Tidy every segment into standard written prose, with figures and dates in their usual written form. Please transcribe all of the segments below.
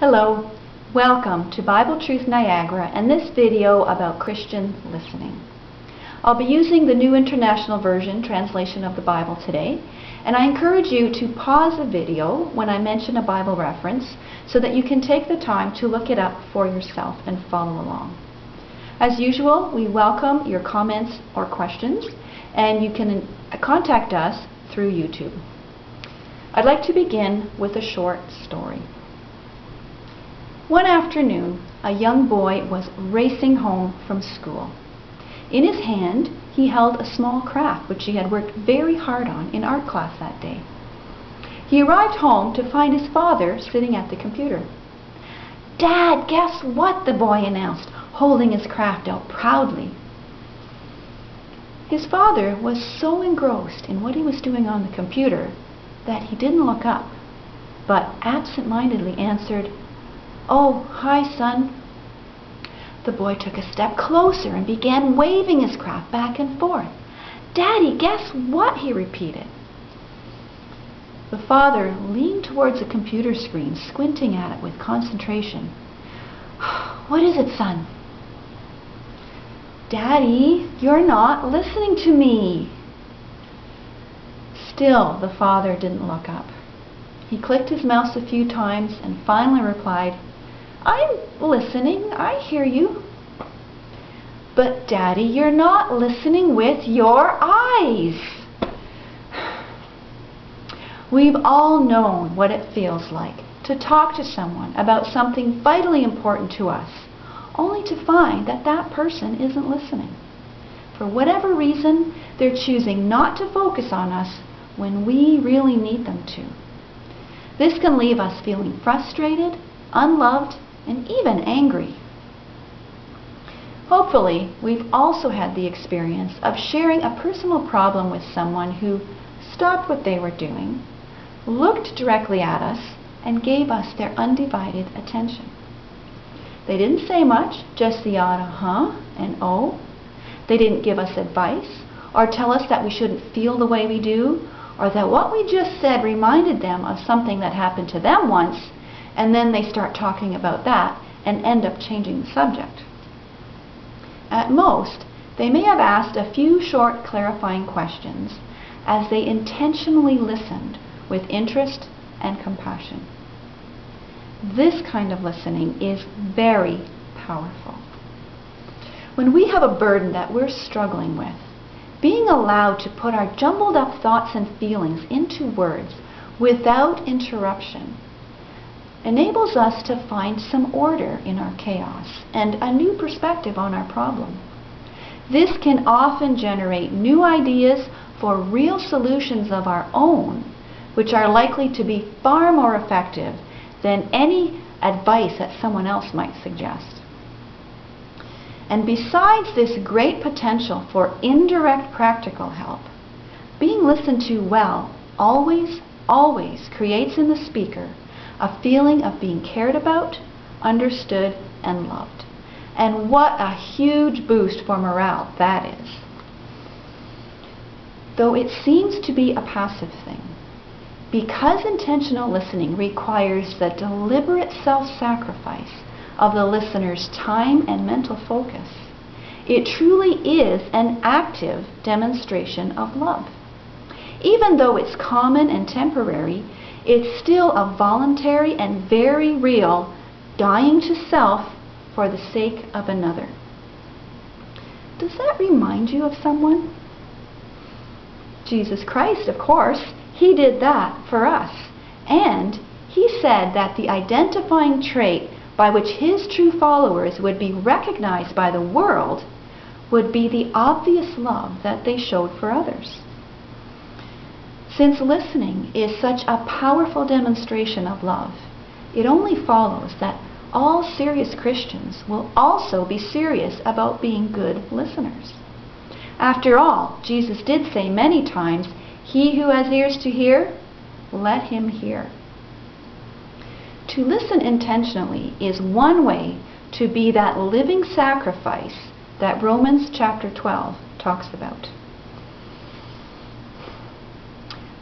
Hello, welcome to Bible Truth Niagara and this video about Christian listening. I'll be using the New International Version translation of the Bible today, and I encourage you to pause the video when I mention a Bible reference so that you can take the time to look it up for yourself and follow along. As usual, we welcome your comments or questions, and you can contact us through YouTube. I'd like to begin with a short story. One afternoon, a young boy was racing home from school. In his hand, he held a small craft which he had worked very hard on in art class that day. He arrived home to find his father sitting at the computer. "Dad, guess what?" the boy announced, holding his craft out proudly. His father was so engrossed in what he was doing on the computer that he didn't look up, but absent-mindedly answered, "Oh, hi, son." The boy took a step closer and began waving his craft back and forth. "Daddy, guess what?" he repeated. The father leaned towards the computer screen, squinting at it with concentration. "What is it, son?" "Daddy, you're not listening to me." Still, the father didn't look up. He clicked his mouse a few times and finally replied, "I'm listening, I hear you." "But Daddy, you're not listening with your eyes." We've all known what it feels like to talk to someone about something vitally important to us, only to find that that person isn't listening. For whatever reason, they're choosing not to focus on us when we really need them to. This can leave us feeling frustrated, unloved, and even angry. Hopefully, we've also had the experience of sharing a personal problem with someone who stopped what they were doing, looked directly at us, and gave us their undivided attention. They didn't say much, just the odd "huh" and "oh." They didn't give us advice or tell us that we shouldn't feel the way we do, or that what we just said reminded them of something that happened to them once, and then they start talking about that and end up changing the subject. At most, they may have asked a few short clarifying questions as they intentionally listened with interest and compassion. This kind of listening is very powerful. When we have a burden that we're struggling with, being allowed to put our jumbled up thoughts and feelings into words without interruption enables us to find some order in our chaos and a new perspective on our problem. This can often generate new ideas for real solutions of our own, which are likely to be far more effective than any advice that someone else might suggest. And besides this great potential for indirect practical help, being listened to well always creates in the speaker a feeling of being cared about, understood, and loved. And what a huge boost for morale that is. Though it seems to be a passive thing, because intentional listening requires the deliberate self-sacrifice of the listener's time and mental focus, it truly is an active demonstration of love. Even though it's common and temporary, it's still a voluntary and very real dying to self for the sake of another. Does that remind you of someone? Jesus Christ, of course. He did that for us. And he said that the identifying trait by which his true followers would be recognized by the world would be the obvious love that they showed for others. Since listening is such a powerful demonstration of love, it only follows that all serious Christians will also be serious about being good listeners. After all, Jesus did say many times, "He who has ears to hear, let him hear." To listen intentionally is one way to be that living sacrifice that Romans chapter 12 talks about.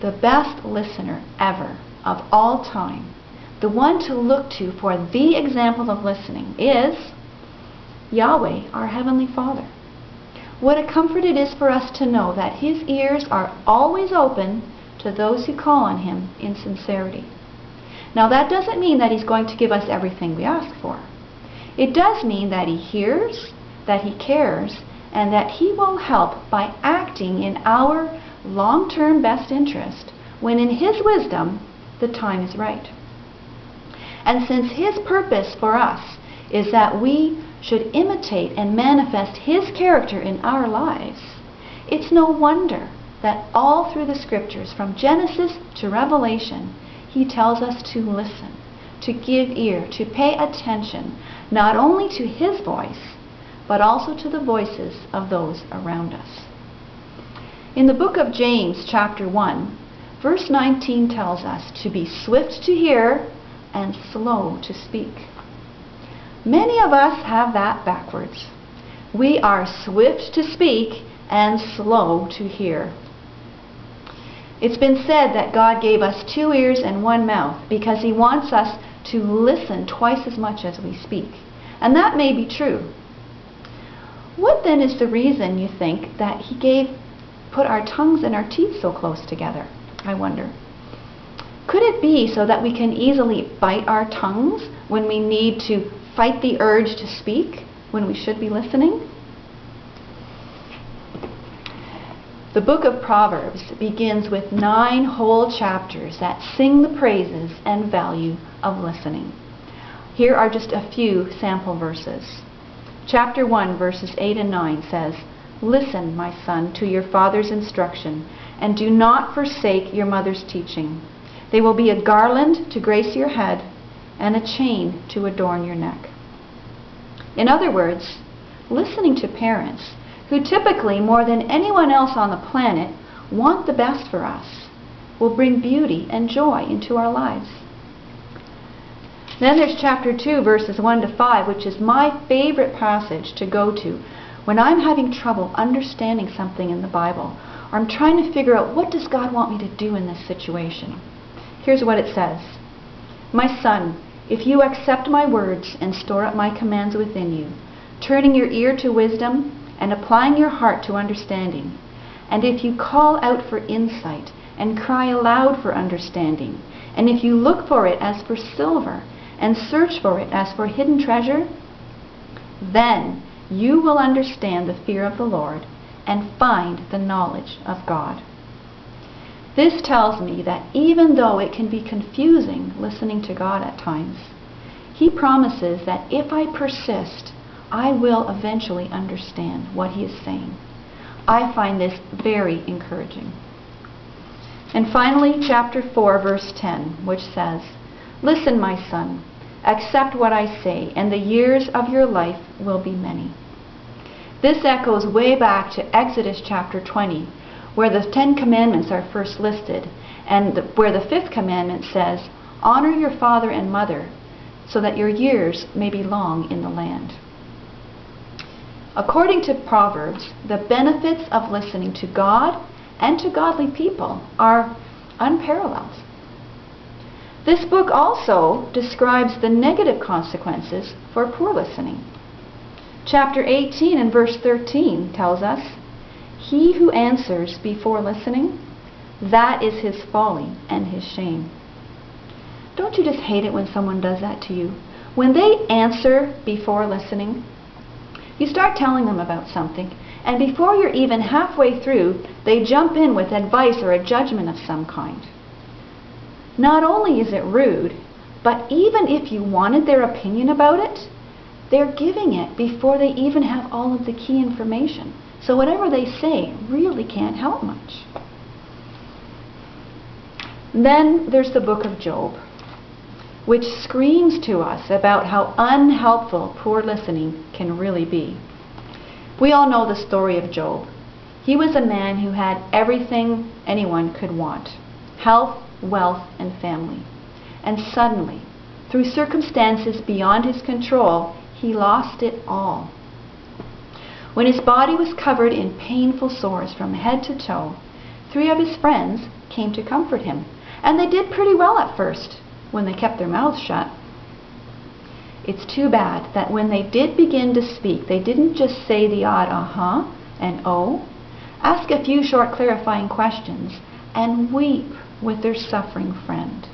The best listener ever of all time, the one to look to for the example of listening is Yahweh, our Heavenly Father. What a comfort it is for us to know that His ears are always open to those who call on Him in sincerity. Now that doesn't mean that He's going to give us everything we ask for. It does mean that He hears, that He cares, and that He will help by acting in our long-term best interest when in His wisdom the time is right. And since His purpose for us is that we should imitate and manifest His character in our lives, it's no wonder that all through the Scriptures, from Genesis to Revelation, He tells us to listen, to give ear, to pay attention, not only to His voice, but also to the voices of those around us. In the book of James, chapter 1, verse 19 tells us to be swift to hear and slow to speak. Many of us have that backwards. We are swift to speak and slow to hear. It's been said that God gave us 2 ears and 1 mouth because He wants us to listen twice as much as we speak. And that may be true. What then is the reason, you think, that He put our tongues and our teeth so close together, I wonder? Could it be so that we can easily bite our tongues when we need to fight the urge to speak, when we should be listening? The book of Proverbs begins with 9 whole chapters that sing the praises and value of listening. Here are just a few sample verses. Chapter 1, verses 8 and 9 says, "Listen, my son, to your father's instruction, and do not forsake your mother's teaching. They will be a garland to grace your head, and a chain to adorn your neck." In other words, listening to parents, who typically, more than anyone else on the planet, want the best for us, will bring beauty and joy into our lives. Then there's chapter 2, verses 1 to 5, which is my favorite passage to go to when I'm having trouble understanding something in the Bible, or I'm trying to figure out what does God want me to do in this situation. Here's what it says. "My son, if you accept my words and store up my commands within you, turning your ear to wisdom and applying your heart to understanding, and if you call out for insight and cry aloud for understanding, and if you look for it as for silver and search for it as for hidden treasure, then you will understand the fear of the Lord and find the knowledge of God." This tells me that even though it can be confusing listening to God at times, He promises that if I persist, I will eventually understand what He is saying. I find this very encouraging. And finally, chapter 4, verse 10, which says, "Listen, my son, accept what I say, and the years of your life will be many." This echoes way back to Exodus chapter 20, where the 10 commandments are first listed, and where the 5th commandment says, "Honor your father and mother, so that your years may be long in the land." According to Proverbs, the benefits of listening to God and to godly people are unparalleled. This book also describes the negative consequences for poor listening. Chapter 18 and verse 13 tells us, "He who answers before listening, that is his folly and his shame." Don't you just hate it when someone does that to you? When they answer before listening, you start telling them about something, and before you're even halfway through, they jump in with advice or a judgment of some kind. Not only is it rude, but even if you wanted their opinion about it, they're giving it before they even have all of the key information. So whatever they say really can't help much. Then there's the book of Job, which screams to us about how unhelpful poor listening can really be. We all know the story of Job. He was a man who had everything anyone could want: health, wealth, and family. And suddenly, through circumstances beyond his control, he lost it all. When his body was covered in painful sores from head to toe, 3 of his friends came to comfort him. And they did pretty well at first, when they kept their mouths shut. It's too bad that when they did begin to speak, they didn't just say the odd uh-huh and oh, ask a few short clarifying questions, and weep with their suffering friend.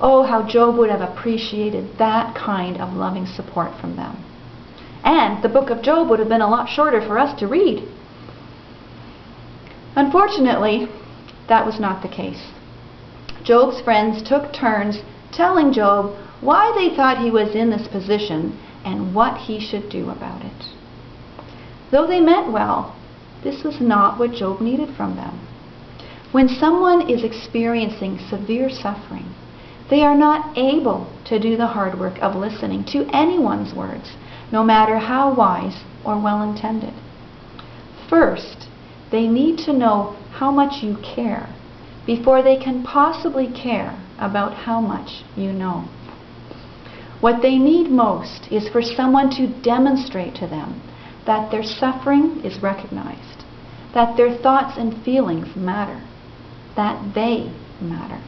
Oh, how Job would have appreciated that kind of loving support from them. And the book of Job would have been a lot shorter for us to read. Unfortunately, that was not the case. Job's friends took turns telling Job why they thought he was in this position and what he should do about it. Though they meant well, this was not what Job needed from them. When someone is experiencing severe suffering, they are not able to do the hard work of listening to anyone's words, no matter how wise or well-intended. First, they need to know how much you care before they can possibly care about how much you know. What they need most is for someone to demonstrate to them that their suffering is recognized, that their thoughts and feelings matter, that they matter.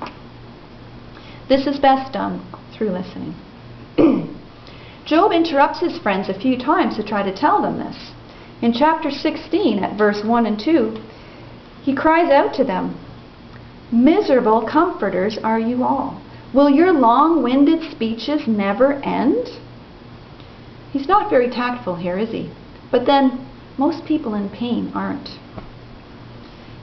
This is best done through listening. Job interrupts his friends a few times to try to tell them this. In chapter 16, at verse 1 and 2, he cries out to them, "Miserable comforters are you all. Will your long-winded speeches never end?" He's not very tactful here, is he? But then, most people in pain aren't.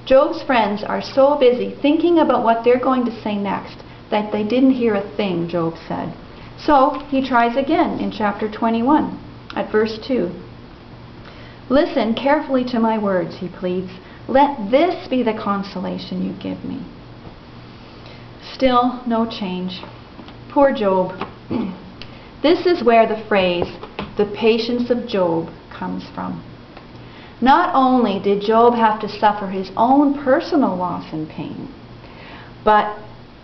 Job's friends are so busy thinking about what they're going to say next that they didn't hear a thing Job said. So he tries again in chapter 21 at verse 2. "Listen carefully to my words," he pleads. "Let this be the consolation you give me." Still no change. Poor Job. This is where the phrase, "the patience of Job," comes from. Not only did Job have to suffer his own personal loss and pain, but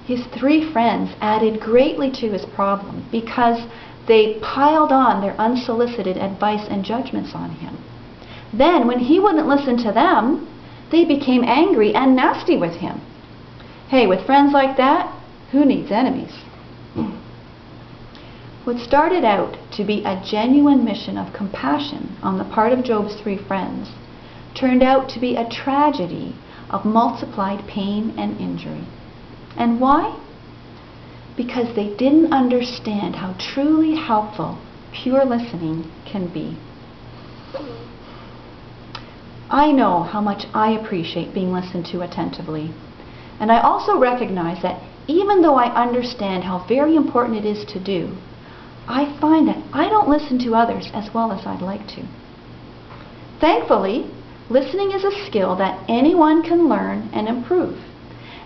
his three friends added greatly to his problem because they piled on their unsolicited advice and judgments on him. Then, when he wouldn't listen to them, they became angry and nasty with him. Hey, with friends like that, who needs enemies? What started out to be a genuine mission of compassion on the part of Job's three friends turned out to be a tragedy of multiplied pain and injury. And why? Because they didn't understand how truly helpful pure listening can be. I know how much I appreciate being listened to attentively. And I also recognize that even though I understand how very important it is to do, I find that I don't listen to others as well as I'd like to. Thankfully, listening is a skill that anyone can learn and improve.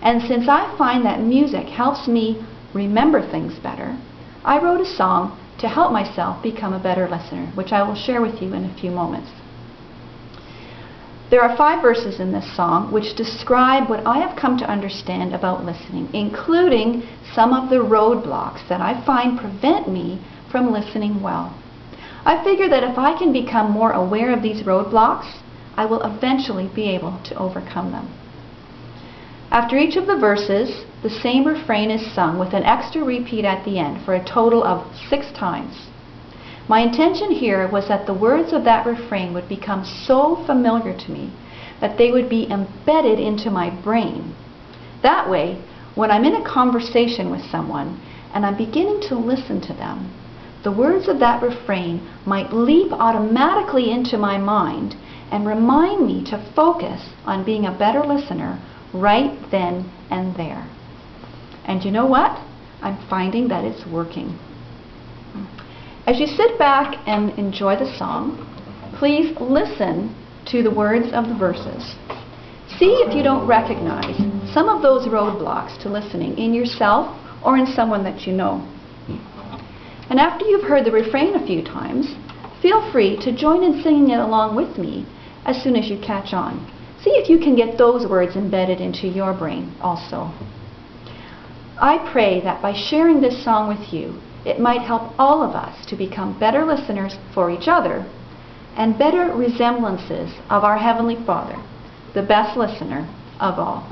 And since I find that music helps me remember things better, I wrote a song to help myself become a better listener, which I will share with you in a few moments. There are 5 verses in this song which describe what I have come to understand about listening, including some of the roadblocks that I find prevent me from listening well. I figure that if I can become more aware of these roadblocks, I will eventually be able to overcome them. After each of the verses, the same refrain is sung with an extra repeat at the end for a total of 6 times. My intention here was that the words of that refrain would become so familiar to me that they would be embedded into my brain. That way, when I'm in a conversation with someone and I'm beginning to listen to them, the words of that refrain might leap automatically into my mind and remind me to focus on being a better listener right then and there. And you know what? I'm finding that it's working. As you sit back and enjoy the song, please listen to the words of the verses. See if you don't recognize some of those roadblocks to listening in yourself or in someone that you know. And after you've heard the refrain a few times, feel free to join in singing it along with me as soon as you catch on. See if you can get those words embedded into your brain also. I pray that by sharing this song with you, it might help all of us to become better listeners for each other and better resemblances of our Heavenly Father, the best listener of all.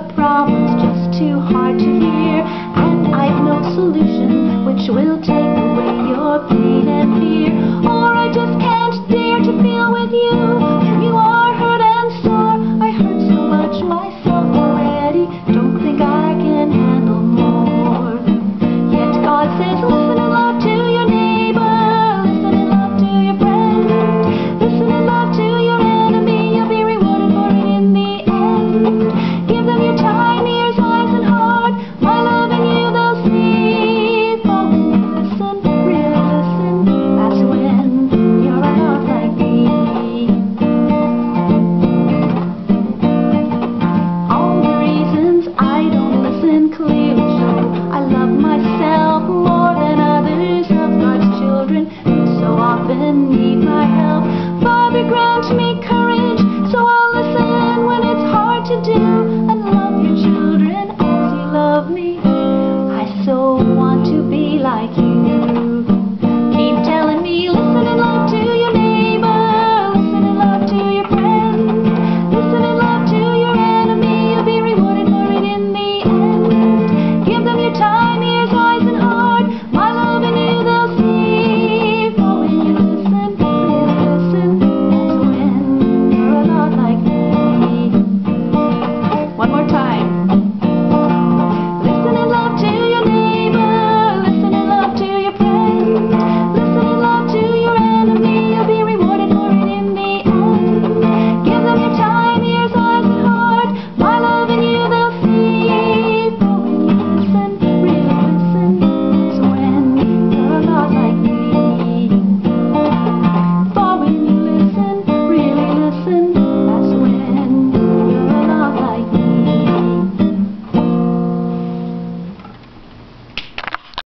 problem.